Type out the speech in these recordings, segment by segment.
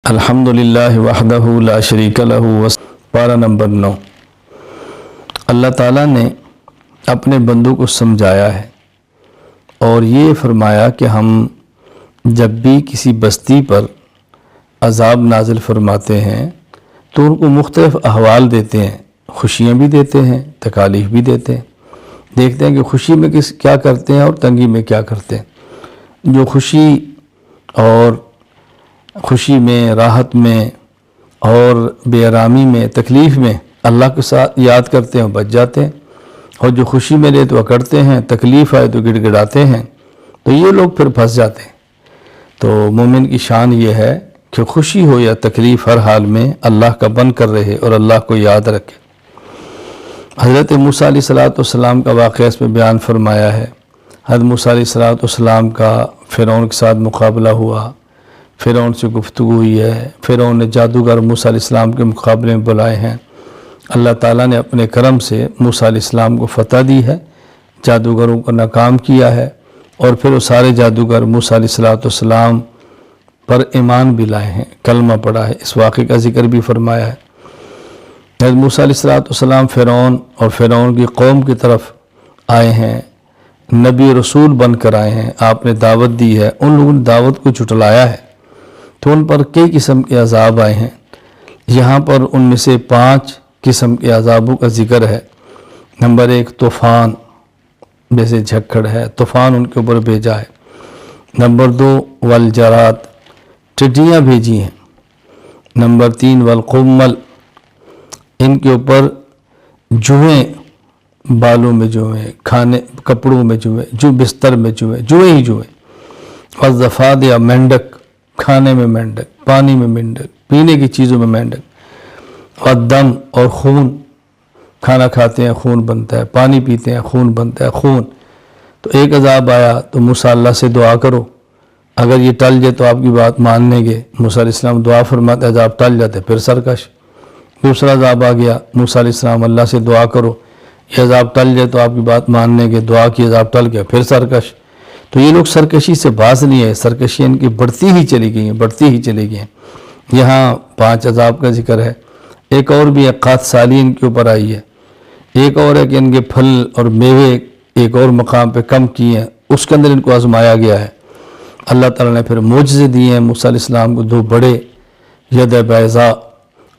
الحمدللہ وحدہ لا شریک لہ پارہ نمبر 9۔ اللہ تعالیٰ نے اپنے بندوں کو سمجھایا ہے اور یہ فرمایا کہ ہم جب بھی کسی بستی پر عذاب نازل فرماتے ہیں تو ان کو مختلف احوال دیتے ہیں، خوشیاں بھی دیتے ہیں، تکالیف بھی دیتے ہیں۔ دیکھتے ہیں کہ خوشی میں کیا کرتے ہیں اور تنگی میں کیا کرتے ہیں۔ جو خوشی میں، راحت میں اور بے آرامی میں، تکلیف میں اللہ کے ساتھ یاد کرتے ہیں اور بچ جاتے ہیں، اور جو خوشی میں لے تو اکڑتے ہیں، تکلیف آئے تو گڑ گڑاتے ہیں، تو یہ لوگ پھر پھنس جاتے ہیں۔ تو مومن کی شان یہ ہے کہ خوشی ہو یا تکلیف ہر حال میں اللہ کا بن کر رہے اور اللہ کو یاد رکھے۔ حضرت موسیٰ علیہ السلام کا واقعہ اس میں بیان فرمایا ہے۔ حضرت موسیٰ علیہ السلام کا فرعون کے ساتھ مقابلہ ہوا، فرعون سے گفتگو ہوئی ہے، فرعون نے جادوگر موسیٰ علیہ السلام کے مقابلے میں بلائے ہیں۔ اللہ تعالیٰ نے اپنے کرم سے موسیٰ علیہ السلام کو فتح دی ہے، جادوگروں کو ناکام کیا ہے، اور پھر وہ سارے جادوگر موسیٰ علیہ السلام پر ایمان بھی لائے ہیں، کلمہ پڑھا ہے۔ اس واقعے کا ذکر بھی فرمایا ہے۔ حضرت موسیٰ علیہ السلام فرعون اور فرعون کی قوم کی طرف آئے ہیں، نبی رسول بن کر آئے ہیں، آپ نے دعوت دی ہے، ان لوگوں نے دعوت کو جھٹلایا ہے، تو ان پر کئی قسم کے عذاب آئے ہیں۔ یہاں پر ان میں سے 5 قسم کے عذابوں کا ذکر ہے۔ نمبر 1 طوفان، جیسے جھکڑ ہے، طوفان ان کے اوپر بھیجا ہے۔ نمبر 2 والجراد، ٹڈیاں بھیجی ہیں۔ نمبر 3 والقمل، ان کے اوپر جوئیں، بالوں میں جوئیں، کپڑوں میں جوئیں، بستر میں جوئیں ہی جوئیں۔ والضفادع، مینڈک، کھانے میں مینڈک، پانی میں مینڈک، پینے کی چیزوں میں مینڈک۔ والدم، اور خون، کھانا کھاتے ہیں خون بنتا ہے، پانی پیتے ہیں خون بنتا ہے، خون۔ تو ایک عذاب آیا تو موسیٰ اللہ سے دعا کرو، اگر یہ ٹل جائے تو آپ کی بات مان لیں گے۔ موسیٰ علیہ السلام دعا فرماتے، عذاب ٹل جاتے، پھر سرکش۔ دوسرا عذاب آ گیا، موسیٰ علیہ السلام اللہ سے دعا کرو، یہ عذاب ٹل جائے تو آپ کی بات مان لیں گے، دعا کی، عذاب ٹل گیا، پھر سرکش۔ تو یہ لوگ سرکشی سے باز نہیں ہے، سرکشی ان کی بڑھتی ہی چلی گئی ہیں۔ یہاں 5 عذاب کا ذکر ہے۔ ایک اور بھی ہے، قحط سالی ان کے اوپر آئی ہے۔ ایک اور ہے کہ ان کے پھل اور میوے ایک اور مقام پہ کم کیے ہیں، اس کے اندر ان کو آزمایا گیا ہے۔ اللہ تعالیٰ نے پھر معجزے دیے ہیں موسیٰ علیہ السلام کو، 2 بڑے، ید بیضاء،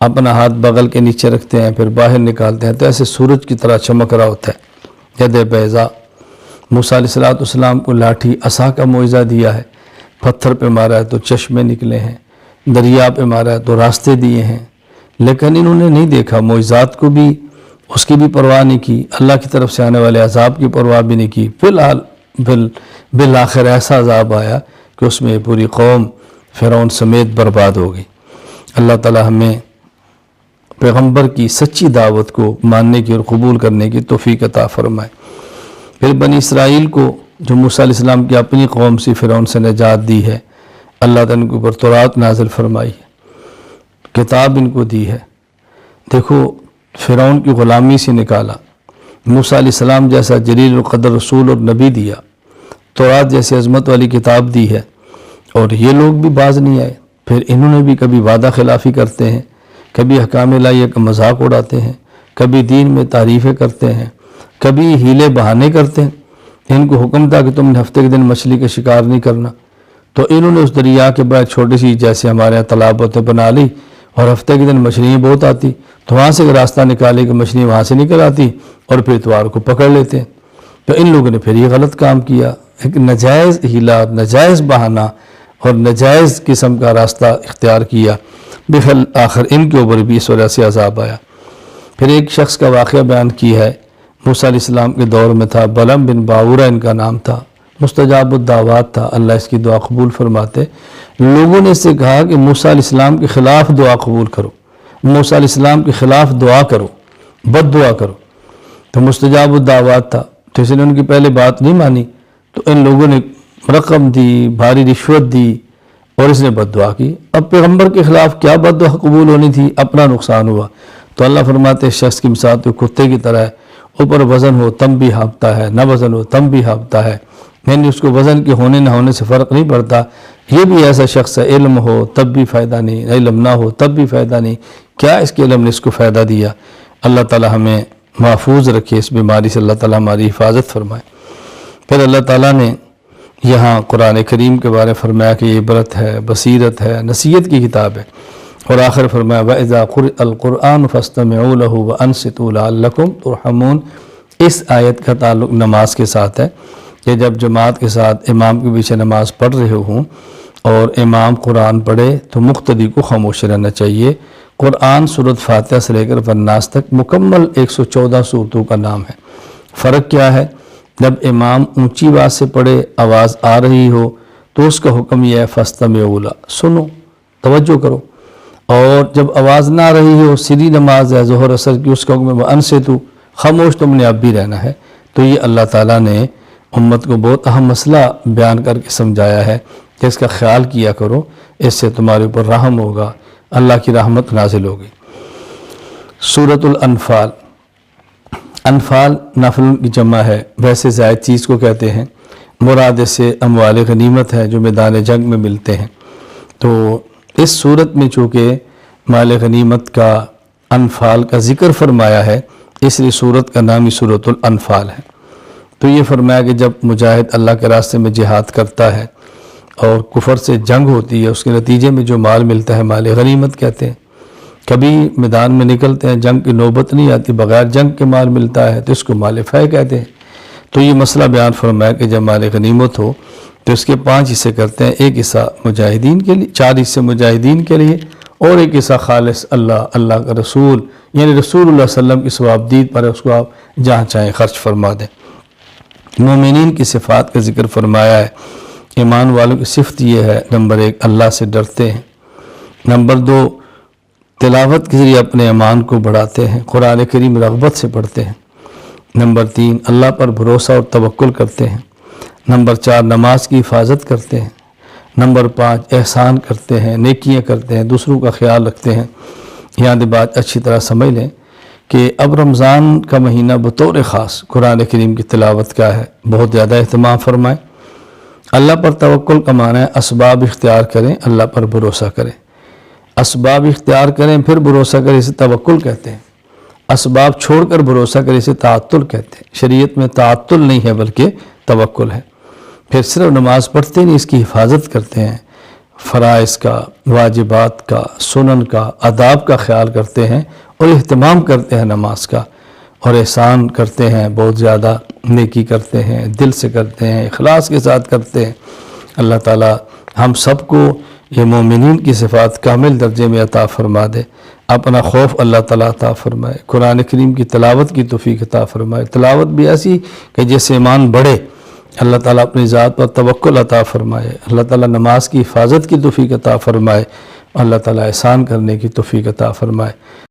اپنا ہاتھ بغل کے نیچے رکھتے ہیں، پھر باہر نکالتے ہیں تو ایسے سورج کی طرح چمک رہا ہوتا ہے، ید بیضاء۔ موسیٰ علیہ السلام کو لاٹھی عصا کا معجزہ دیا ہے، پتھر پہ مارا ہے تو چشمے نکلے ہیں، دریا پہ مارا ہے تو راستے دیے ہیں، لیکن انہوں نے نہیں دیکھا معجزات کو بھی، اس کی بھی پرواہ نہیں کی، اللہ کی طرف سے آنے والے عذاب کی پرواہ بھی نہیں کی۔ بالآخر ایسا عذاب آیا کہ اس میں پوری قوم فرعون سمیت برباد ہو گئی۔ اللہ تعالیٰ ہمیں پیغمبر کی سچی دعوت کو ماننے کی اور قبول کرنے کی توفیق عطا فرمائے۔ پھر بنی اسرائیل کو جو موسیٰ علیہ السلام کی اپنی قوم سے فرعون سے نجات دی ہے، اللہ تعالیٰ نے ان کے اوپر تورات نازل فرمائی ہے، کتاب ان کو دی ہے۔ دیکھو، فرعون کی غلامی سے نکالا، موسیٰ علیہ السلام جیسا جلیل القدر رسول اور نبی دیا، تورات جیسی عظمت والی کتاب دی ہے، اور یہ لوگ بھی باز نہیں آئے۔ پھر انہوں نے بھی کبھی وعدہ خلافی کرتے ہیں، کبھی احکام الہیہ کا مذاق اڑاتے ہیں، کبھی دین میں تعریفیں کرتے ہیں، کبھی ہیلے بہانے کرتے ہیں۔ ان کو حکم تھا کہ تم نے ہفتے کے دن مچھلی کا شکار نہیں کرنا، تو انہوں نے اس دریا کے بعد چھوٹی سی، جیسے ہمارے یہاں تالاب ہوتے، بنا لی، اور ہفتے کے دن مچھلیاں بہت آتی تو وہاں سے راستہ نکالے کہ مچھلی وہاں سے نکل آتی، اور پھر اتوار کو پکڑ لیتے ہیں۔ تو ان لوگوں نے پھر یہ غلط کام کیا، ایک نجائز ہیلا، نجائز بہانہ اور نجائز قسم کا راستہ اختیار کیا، آخر ان کے اوپر بھی اس وجہ سے عذاب آیا۔ پھر ایک شخص کا واقعہ بیان کی ہے، موسیٰ علیہ السلام کے دور میں تھا، بلعم بن باورہ ان کا نام تھا، مستجاب الدعوات تھا، اللہ اس کی دعا قبول فرماتے۔ لوگوں نے اس سے کہا کہ موسیٰ علیہ السلام کے خلاف دعا قبول کرو، موسیٰ علیہ السلام کے خلاف دعا کرو، بد دعا کرو، تو مستجاب الدعوات تھا، تو اس نے ان کی پہلے بات نہیں مانی، تو ان لوگوں نے رقم دی، بھاری رشوت دی، اور اس نے بد دعا کی۔ اب پیغمبر کے خلاف کیا بد دعا قبول ہونی تھی، اپنا نقصان ہوا۔ تو اللہ فرماتے ہیں شخص کی مثال تو کتے کی طرح ہے، اوپر وزن ہو تم بھی ہانپتا ہے، نہ وزن ہو تم بھی ہانپتا ہے، یعنی اس کو وزن کے ہونے نہ ہونے سے فرق نہیں پڑتا۔ یہ بھی ایسا شخص ہے علم ہو تب بھی فائدہ نہیں، علم نہ ہو تب بھی فائدہ نہیں، کیا اس کے علم نے اس کو فائدہ دیا؟ اللہ تعالی ہمیں محفوظ رکھے اس بیماری سے، اللہ تعالی ہماری حفاظت فرمائے۔ پھر اللہ تعالیٰ نے یہاں قرآن کریم کے بارے فرمایا کہ یہ عبرت ہے، بصیرت ہے، نصیحت کی کتاب ہے، اور آخر فرمایا وَإِذَا قُرِئَ الْقُرْآنُ فَاسْتَمِعُوا لَهُ وَأَنصِتُوا لَعَلَّكُمْ تُرْحَمُونَ۔ اس آیت کا تعلق نماز کے ساتھ ہے کہ جب جماعت کے ساتھ امام کے پیچھے نماز پڑھ رہے ہوں اور امام قرآن پڑھے تو مقتدی کو خاموش رہنا چاہیے۔ قرآن سورۃ فاتحہ سے لے کر والناس تک مکمل 114 سورتوں کا نام ہے۔ فرق کیا ہے؟ جب امام اونچی آواز سے پڑھے، آواز آ رہی ہو تو اس کا حکم یہ ہے فاستمعوا لہ، سنو، توجہ کرو، اور جب آواز نہ آ رہی ہو، سری نماز ہے ظہر اثر کی، اس کا حکم ہے وانصتوا، خاموش تم نے اب بھی رہنا ہے۔ تو یہ اللہ تعالیٰ نے امت کو بہت اہم مسئلہ بیان کر کے سمجھایا ہے کہ اس کا خیال کیا کرو، اس سے تمہارے اوپر رحم ہوگا، اللہ کی رحمت نازل ہوگی۔ سورۃ الانفال، انفال نفل کی جمع ہے، ویسے زائد چیز کو کہتے ہیں، مراد اس سے اموال غنیمت ہے جو میدان جنگ میں ملتے ہیں۔ تو اس صورت میں چونکہ مال غنیمت کا، انفال کا ذکر فرمایا ہے، اس لیے صورت کا نام ہی سورۃ الانفال ہے۔ تو یہ فرمایا کہ جب مجاہد اللہ کے راستے میں جہاد کرتا ہے اور کفر سے جنگ ہوتی ہے، اس کے نتیجے میں جو مال ملتا ہے مال غنیمت کہتے ہیں۔ کبھی میدان میں نکلتے ہیں، جنگ کی نوبت نہیں آتی، بغیر جنگ کے مال ملتا ہے تو اس کو مال فے کہتے ہیں۔ تو یہ مسئلہ بیان فرمایا کہ جب مال غنیمت ہو تو اس کے 5 حصے کرتے ہیں، ایک حصہ مجاہدین کے لیے، 4 حصے مجاہدین کے لیے، اور ایک حصہ خالص اللہ کا رسول، یعنی رسول اللہ صلی اللہ علیہ وسلم کی ثوابدید پر اس کو آپ جہاں چاہیں خرچ فرما دیں۔ مومنین کی صفات کا ذکر فرمایا ہے۔ ایمان والوں کی صفت یہ ہے، نمبر 1 اللہ سے ڈرتے ہیں، نمبر 2 تلاوت کے ذریعے اپنے ایمان کو بڑھاتے ہیں، قرآن کریم رغبت سے پڑھتے ہیں، نمبر 3 اللہ پر بھروسہ اور توکل کرتے ہیں، نمبر 4 نماز کی حفاظت کرتے ہیں، نمبر 5 احسان کرتے ہیں، نیکیاں کرتے ہیں، دوسروں کا خیال رکھتے ہیں۔ یہاں دی بات اچھی طرح سمجھ لیں کہ اب رمضان کا مہینہ بطور خاص قرآن کریم کی تلاوت کا ہے، بہت زیادہ اہتمام فرمائیں۔ اللہ پر توکل کا معنی ہے اسباب اختیار کریں، اللہ پر بھروسہ کریں، اسباب اختیار کریں پھر بھروسہ کریں، اسے توکل کہتے ہیں۔ اسباب چھوڑ کر بھروسہ کریں، اسے تعطل کہتے ہیں۔ شریعت میں تعطل نہیں ہے بلکہ توکل ہے۔ پھر صرف نماز پڑھتے نہیں، اس کی حفاظت کرتے ہیں، فرائض کا، واجبات کا، سنن کا، آداب کا خیال کرتے ہیں اور اہتمام کرتے ہیں نماز کا، اور احسان کرتے ہیں، بہت زیادہ نیکی کرتے ہیں، دل سے کرتے ہیں، اخلاص کے ساتھ کرتے ہیں۔ اللہ تعالی ہم سب کو یہ مومنین کی صفات کامل درجے میں عطا فرما دے، اپنا خوف اللہ تعالیٰ عطا فرمائے، قرآن کریم کی تلاوت کی توفیق عطا فرمائے، تلاوت بھی ایسی کہ جس سے ایمان بڑھے، اللہ تعالیٰ اپنی ذات پر توکل عطا فرمائے، اللہ تعالیٰ نماز کی حفاظت کی توفیق عطا فرمائے، اللہ تعالیٰ احسان کرنے کی توفیق عطا فرمائے۔